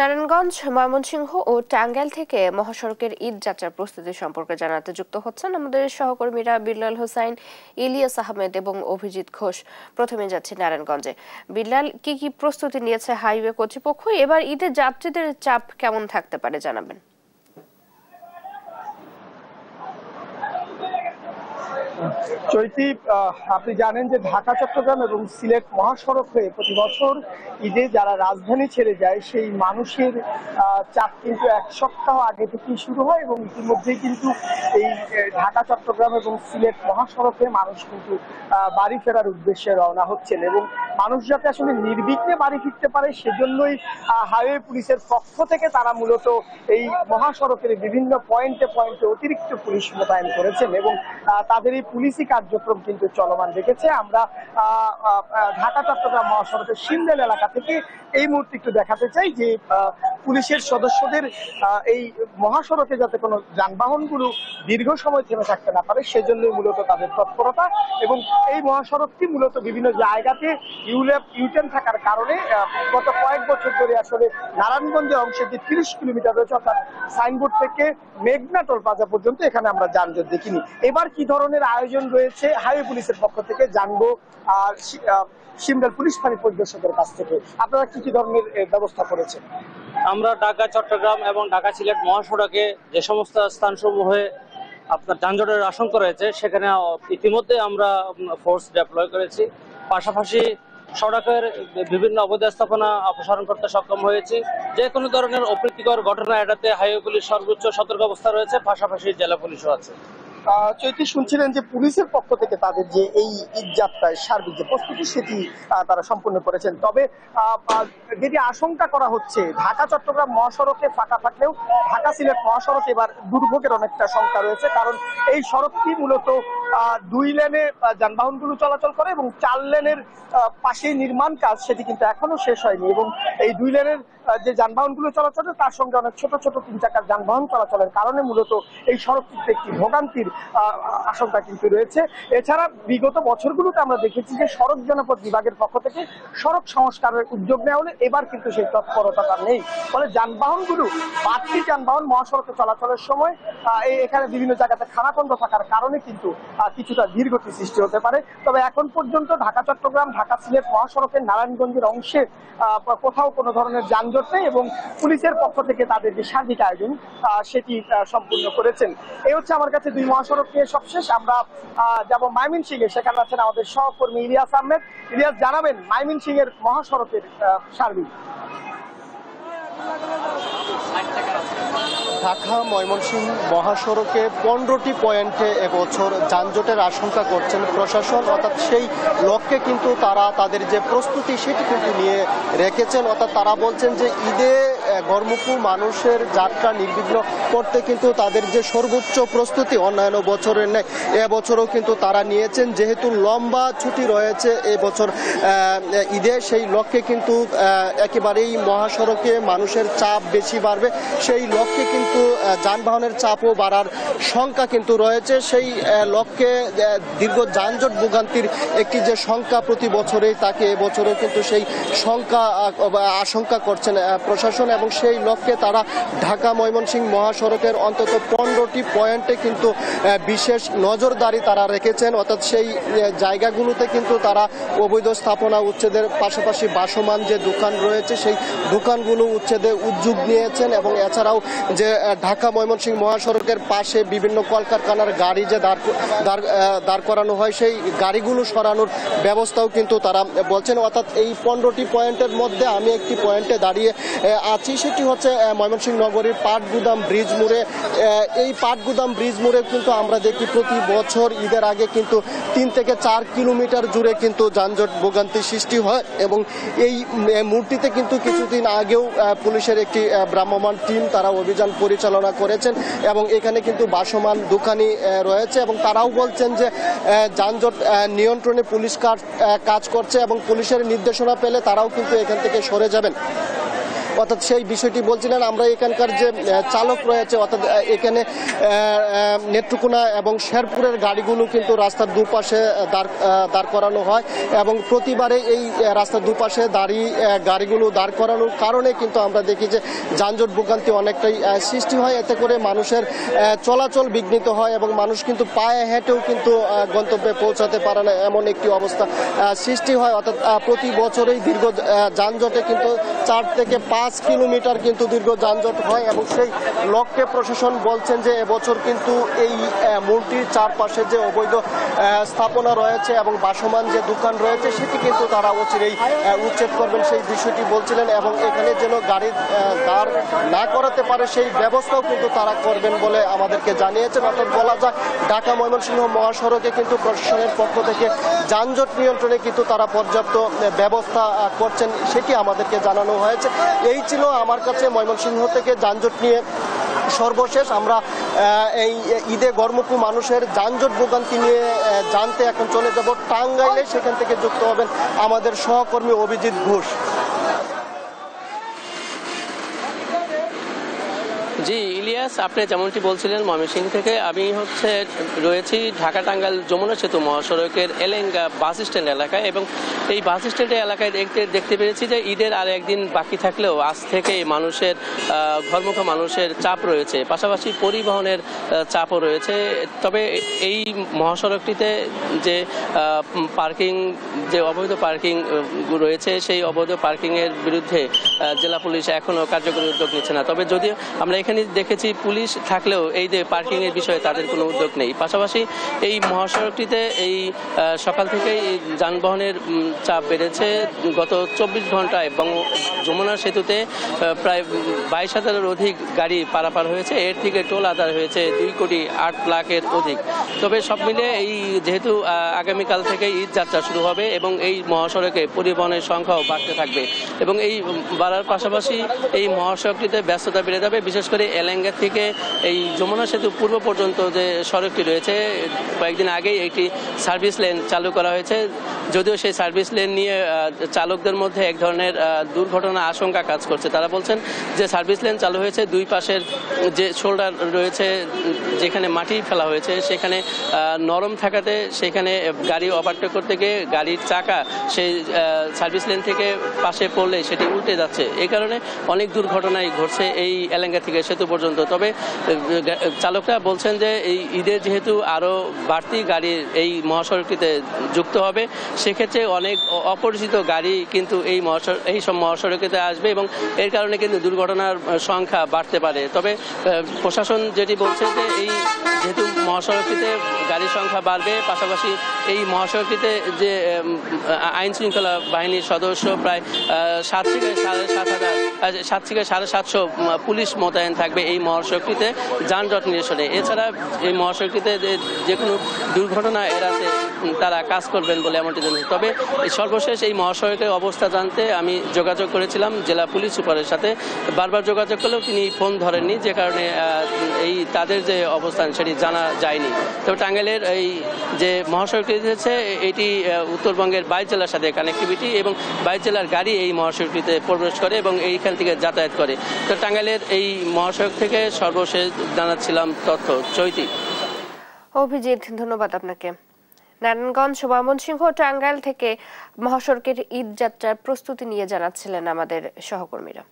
নারায়ণগঞ্জ, ময়মনসিংহ ও টাঙ্গাইল থেকে মহাসড়কের ঈদ যাত্রার প্রস্তুতি সম্পর্কে জানাতে যুক্ত হচ্ছেন আমাদের সহকর্মীরা বিল্লাল হোসাইন, ইলিয়াস আহমেদ এবং অভিজিৎ ঘোষ। প্রথমে যাচ্ছে নারায়ণগঞ্জে। বিল্লাল, কি কি প্রস্তুতি নিয়েছে হাইওয়ে কর্তৃপক্ষ? এবার ঈদে যাত্রীদের চাপ কেমন থাকতে পারে জানাবেন। চৈতি, আপনি জানেন যে ঢাকা, চট্টগ্রাম এবং সিলেট মহাসড়ক হয়ে প্রতি বছর ঈদে যারা রাজধানী ছেড়ে যায় সেই মানুষের চাপ কিন্তু এক সপ্তাহ আগে থেকেই শুরু হয় এবং ইতিমধ্যেই কিন্তু এই ঢাকা, চট্টগ্রাম এবং সিলেট মহাসড়কে মানুষ কিন্তু বাড়ি ফেরার উদ্দেশ্যে রওনা হচ্ছেন এবং মানুষ যাতে আসলে নির্বিঘ্নে বাড়ি ফিরতে পারে সেজন্যই হাইওয়ে পুলিশের পক্ষ থেকে তারা মূলত এই মহাসড়কের বিভিন্ন পয়েন্টে পয়েন্টে অতিরিক্ত পুলিশ মোতায়েন করেছেন এবং তাদের এই পুলিশি কার্যক্রম কিন্তু চলমান রেখেছে। আমরা ঢাকা, চট্টগ্রাম মহাসড়কের সিন্দেল এলাকা থেকে এই মুহূর্তে একটু দেখাতে চাই যে পুলিশের সদস্যদের এই মহাসড়কে যাতে কোনো যানবাহনগুলো দীর্ঘ সময় থেমে থাকতে না পারে সেজন্যই মূলত তাদের তৎপরতা এবং এই মহাসড়কটি মূলত বিভিন্ন জায়গাতে ইউটার্ন থাকার কারণে গত কয়েক বছর ধরে আসলে নারায়ণগঞ্জের অংশে যে 30 কিলোমিটার রয়েছে অর্থাৎ সাইনবোর্ড থেকে মেঘনা টোল প্লাজা পর্যন্ত এখানে আমরা যানজট দেখিনি। এবার কি ধরনের আয়োজন রয়েছে হাইওয়ে পুলিশের পক্ষ থেকে জানবো আর সিমডাল পুলিশ ফাঁড়ি পরিদর্শকের কাছ থেকে আপনারা কি কি ধরনের ব্যবস্থা করেছেন। আমরা ঢাকা, চট্টগ্রাম এবং ঢাকা সিলেট মহাসড়কে যে সমস্ত স্থানসমূহে আপনার যানজটের আশঙ্কা রয়েছে সেখানে ইতিমধ্যে আমরা ফোর্স ডিপ্লয় করেছি। পাশাপাশি সড়কের বিভিন্ন অবৈধ স্থাপনা অপসারণ করতে সক্ষম হয়েছি। যে কোনো ধরনের অপ্রীতিকর ঘটনা এড়াতে হাইওয়ে পুলিশ সর্বোচ্চ সতর্ক অবস্থা রয়েছে, পাশাপাশি জেলা পুলিশও আছে। চৈতি, শুনছিলেন যে পুলিশের পক্ষ থেকে তাদের যে এই ঈদ যাত্রায় সার্বিক যে প্রস্তুতি সেটি তারা সম্পূর্ণ করেছেন। তবে যেটি আশঙ্কা করা হচ্ছে ঢাকা, চট্টগ্রাম মহাসড়কে ফাঁকা থাকলেও ঢাকা সিলেট মহাসড়কে এবার দুর্ভোগের অনেকটা সংখ্যা রয়েছে, কারণ এই সড়কটি মূলত 2 লেনে যানবাহনগুলো চলাচল করে এবং 4 লেনের পাশে নির্মাণ কাজ সেটি কিন্তু এখনো শেষ হয়নি এবং এই 2 লেনের যে যানবাহনগুলো চলাচল তার সঙ্গে অনেক ছোট ছোট 3 চাকার যানবাহন চলাচলের কারণে মূলত এই সড়কটিতে একটি ভোগান্তির আশঙ্কা কিন্তু রয়েছে। এছাড়া বিগত বছরগুলোতে আমরা দেখেছি যে সড়ক জনপদ বিভাগের পক্ষ থেকে সড়ক সংস্কারের উদ্যোগ নেওয়া হলে এবার কিন্তু সেই তৎপরতাটা নেই, ফলে যানবাহনগুলো বাড়তি যানবাহন মহাসড়কে চলাচলের সময় এখানে বিভিন্ন জায়গাতে খানাখন্দ থাকার কারণে কিন্তু কিছুটা ধীরগতি সৃষ্টি হতে পারে। তবে এখন পর্যন্ত ঢাকা, চট্টগ্রাম, ঢাকা সিলেট মহাসড়কের নারায়ণগঞ্জের অংশে কোথাও কোনো ধরনের যানজট নেই এবং পুলিশের পক্ষ থেকে তাদের যে সার্বিক আয়োজন সেটি সম্পূর্ণ করেছেন। এই হচ্ছে আমার কাছে 2 মহাসড়ক নিয়ে সবশেষ। আমরা যাব ময়মনসিংহে, সেখানে আছেন আমাদের সহকর্মী ইলিয়াস আহমেদ। ইলিয়াস, জানাবেন ময়মনসিংহের মহাসড়কের সার্বিক। ঢাকা ময়মনসিংহ মহাসড়কে 15টি পয়েন্টে এবছর যানজটের আশঙ্কা করছেন প্রশাসন, অর্থাৎ সেই লক্ষ্যে কিন্তু তারা তাদের যে প্রস্তুতি সেটি কিন্তু নিয়ে রেখেছেন। অর্থাৎ তারা বলছেন যে ঈদে গরমুখী মানুষের যাত্রা নির্বিঘ্ন করতে কিন্তু তাদের যে সর্বোচ্চ প্রস্তুতি অন্যান্য বছরের নেই এবছরও কিন্তু তারা নিয়েছেন। যেহেতু লম্বা ছুটি রয়েছে এবছর ঈদে, সেই লক্ষ্যে কিন্তু একেবারেই মহাসড়কে মানুষের চাপ বেশি বাড়বে, সেই লক্ষ্যে কিন্তু যানবাহনের চাপও বাড়ার সংখ্যা কিন্তু রয়েছে। সেই লক্ষ্যে দীর্ঘ যানজট ভোগান্তির একটি যে সংখ্যা প্রতি বছরেই তাকে এবছরও কিন্তু সেই সংখ্যা আশঙ্কা করছেন প্রশাসন এবং সেই লক্ষ্যে তারা ঢাকা ময়মনসিংহ মহাসড়কের অন্তত 15টি পয়েন্টে কিন্তু বিশেষ নজরদারি তারা রেখেছেন। অর্থাৎ সেই জায়গাগুলোতে কিন্তু তারা অবৈধ স্থাপনা উচ্ছেদের পাশাপাশি ভাসমান যে দোকান রয়েছে সেই দোকানগুলো উচ্ছেদে উদ্যোগ নিয়েছেন এবং এছাড়াও যে ঢাকা ময়মনসিংহ মহাসড়কের পাশে বিভিন্ন কলকারখানার গাড়ি যে দাঁড় করানো হয় সেই গাড়িগুলো সরানোর ব্যবস্থাও কিন্তু তারা বলছেন। অর্থাৎ এই 15টি পয়েন্টের মধ্যে আমি একটি পয়েন্টে দাঁড়িয়ে আছি, সেটি হচ্ছে ময়মনসিংহ নগরীর পাটগুদাম ব্রিজ মোড়ে। এই পাটগুদাম ব্রিজ মোড়ে কিন্তু আমরা দেখি প্রতি বছর ঈদের আগে কিন্তু 3 থেকে 4 কিলোমিটার জুড়ে কিন্তু যানজট ভোগান্তি সৃষ্টি হয় এবং এই মূর্তিতে কিন্তু কিছুদিন আগেও পুলিশের একটি ভ্রাম্যমাণ টিম তারা অভিযান পরিচালনা করেছেন এবং এখানে কিন্তু ভাসমান দোকানি রয়েছে এবং তারাও বলছেন যে যানজট নিয়ন্ত্রণে পুলিশ কাজ করছে এবং পুলিশের নির্দেশনা পেলে তারাও কিন্তু এখান থেকে সরে যাবেন। অর্থাৎ সেই বিষয়টি বলছিলেন। আমরা এখানকার যে চালক রয়েছে অর্থাৎ এখানে নেত্রকোনা এবং শেরপুরের গাড়িগুলো কিন্তু রাস্তার দুপাশে দাঁড় করানো হয় এবং প্রতিবারে এই রাস্তার দুপাশে গাড়িগুলো দাঁড় করানোর কারণে কিন্তু আমরা দেখি যে যানজট ভোগান্তি অনেকটাই সৃষ্টি হয়। এতে করে মানুষের চলাচল বিঘ্নিত হয় এবং মানুষ কিন্তু পায়ে হেঁটেও কিন্তু গন্তব্যে পৌঁছাতে পারে না, এমন একটি অবস্থা সৃষ্টি হয়। অর্থাৎ প্রতি বছরেই দীর্ঘ যানজটে কিন্তু 4 থেকে 5 কিলোমিটার কিন্তু দীর্ঘ যানজট হয় এবং সেই লক্ষ্যে প্রশাসন বলছেন যে এবছর কিন্তু এই মূলটির চারপাশে যে অবৈধ স্থাপনা রয়েছে এবং বাসমান যে দোকান রয়েছে সেটি কিন্তু তারা অচিরেই উচ্ছেদ করবেন, সেই বিষয়টি বলছিলেন এবং এখানে যেন গাড়ি দাঁড় না করাতে পারে সেই ব্যবস্থাও কিন্তু তারা করবেন বলে আমাদেরকে জানিয়েছেন। অর্থাৎ বলা যায় ঢাকা ময়মনসিংহ মহাসড়কে কিন্তু প্রশাসনের পক্ষ থেকে যানজট নিয়ন্ত্রণে কিন্তু তারা পর্যাপ্ত ব্যবস্থা করছেন, সেটি আমাদেরকে জানানো হয়েছে। এই ছিল আমার কাছে ময়মনসিংহ থেকে যানজট নিয়ে সর্বশেষ। আমরা এই ঈদে গরমুখী মানুষের যানজট ভোগান্তি নিয়ে জানতে এখন চলে যাব টাঙ্গাইলে। সেখান থেকে যুক্ত হবেন আমাদের সহকর্মী অভিজিৎ ঘোষ। জি ইলিয়াস, আপনি যেমনটি বলছিলেন ময়মনসিংহ থেকে আমি রয়েছি ঢাকা টাঙ্গাইল যমুনা সেতু মহাসড়কের এলেঙ্গা বাস স্ট্যান্ড এলাকায় এবং এই বাস স্ট্যান্ডের এলাকায় দেখতে পেরেছি যে ঈদের আর একদিন বাকি থাকলেও আজ থেকে ঘরমুখী মানুষের চাপ রয়েছে, পাশাপাশি পরিবহনের চাপও রয়েছে। তবে এই মহাসড়কটিতে যে অবৈধ পার্কিং রয়েছে সেই অবৈধ পার্কিংয়ের বিরুদ্ধে জেলা পুলিশ এখনও কার্যকরী উদ্যোগ নিচ্ছে না। তবে যদিও আমরা এখানে দেখেছি পুলিশ থাকলেও এই যে পার্কিং এর বিষয়ে তাদের কোনো উদ্যোগ নেই। পাশাপাশি এই মহাসড়কটিতে এই সকাল থেকেই যানবাহনের চাপ বেড়েছে। গত 24 ঘন্টায় যমুনা সেতুতে প্রায় 22,000-এর অধিক গাড়ি পারাপার হয়েছে, এর থেকে টোল আদায় হয়েছে 2,08,00,000-এর অধিক। তবে সব মিলিয়ে যেহেতু আগামীকাল থেকে ঈদ যাত্রা শুরু হবে এবং এই মহাসড়কে পরিবহনের সংখ্যাও বাড়তে থাকবে এবং এই বাড়ার পাশাপাশি এই মহাসড়কটিতে ব্যস্ততা বেড়ে যাবে। বিশেষ করে এলেঙ্গা থেকে এই যমুনা সেতু পূর্ব পর্যন্ত যে সড়কটি রয়েছে কয়েকদিন আগেই একটি সার্ভিস লেন চালু করা হয়েছে, যদিও সেই সার্ভিস লেন নিয়ে চালকদের মধ্যে এক ধরনের দুর্ঘটনা আশঙ্কা কাজ করছে। তারা বলছেন যে সার্ভিস লেন চালু হয়েছে, দুই পাশের যে শোল্ডার রয়েছে যেখানে মাটি ফেলা হয়েছে সেখানে নরম থাকাতে সেখানে গাড়ি ওভারটেক করতে গিয়ে গাড়ির চাকা সেই সার্ভিস লেন থেকে পাশে পড়লে সেটি উল্টে যাচ্ছে। এই কারণে অনেক দুর্ঘটনাই ঘটছে এই এলেঙ্গা থেকে সেতু পর্যন্ত। তবে চালকরা বলছেন যে এই ঈদের যেহেতু আরও বাড়তি গাড়ি এই মহাসড়কটিতে যুক্ত হবে, সেক্ষেত্রে অনেক অপরিচিত গাড়ি কিন্তু এই সব মহাসড়কেতে আসবে এবং এর কারণে কিন্তু দুর্ঘটনার সংখ্যা বাড়তে পারে। তবে প্রশাসন যেটি বলছে যে যেহেতু মহাসড়কটিতে গাড়ির সংখ্যা বাড়বে, পাশাপাশি এই মহাসড়কটিতে যে আইন শৃঙ্খলা বাহিনীর সদস্য প্রায় 7 থেকে 750 পুলিশ মোতায়েন থাকবে এই মহাসড়কটিতে যানজট নিরসনে। এছাড়া এই মহাসড়কটিতে যে কোনো দুর্ঘটনা এড়াতে তারা কাজ করবেন বলে এমনটি জানিয়েছে। তবে সর্বশেষ এই মহাসড়কের অবস্থা জানতে আমি যোগাযোগ করেছিলাম জেলা পুলিশ সুপারের সাথে, বারবার যোগাযোগ করলেও তিনি ফোন ধরেননি, যে কারণে তাদের যে অবস্থান সেটি জানা যায়নি। তবে টাঙ্গাইলের এই যে মহাসড়কটি রয়েছে এটি উত্তরবঙ্গের 22 জেলার সাথে কানেক্টিভিটি এবং 22 জেলার গাড়ি এই মহাসড়কটিতে প্রবেশ করে এবং এইখান থেকে যাতায়াত করে। তো টাঙ্গাইলের এই মহাসড়ক থেকে সর্বশেষ জানাচ্ছিলাম তথ্য। চৈতি। অভিজিৎ, ধন্যবাদ আপনাকে। নারায়ণগঞ্জ, ময়মনসিংহ, টাঙ্গাইল থেকে মহাসড়কের ঈদ যাত্রার প্রস্তুতি নিয়ে জানাচ্ছিলেন আমাদের সহকর্মীরা।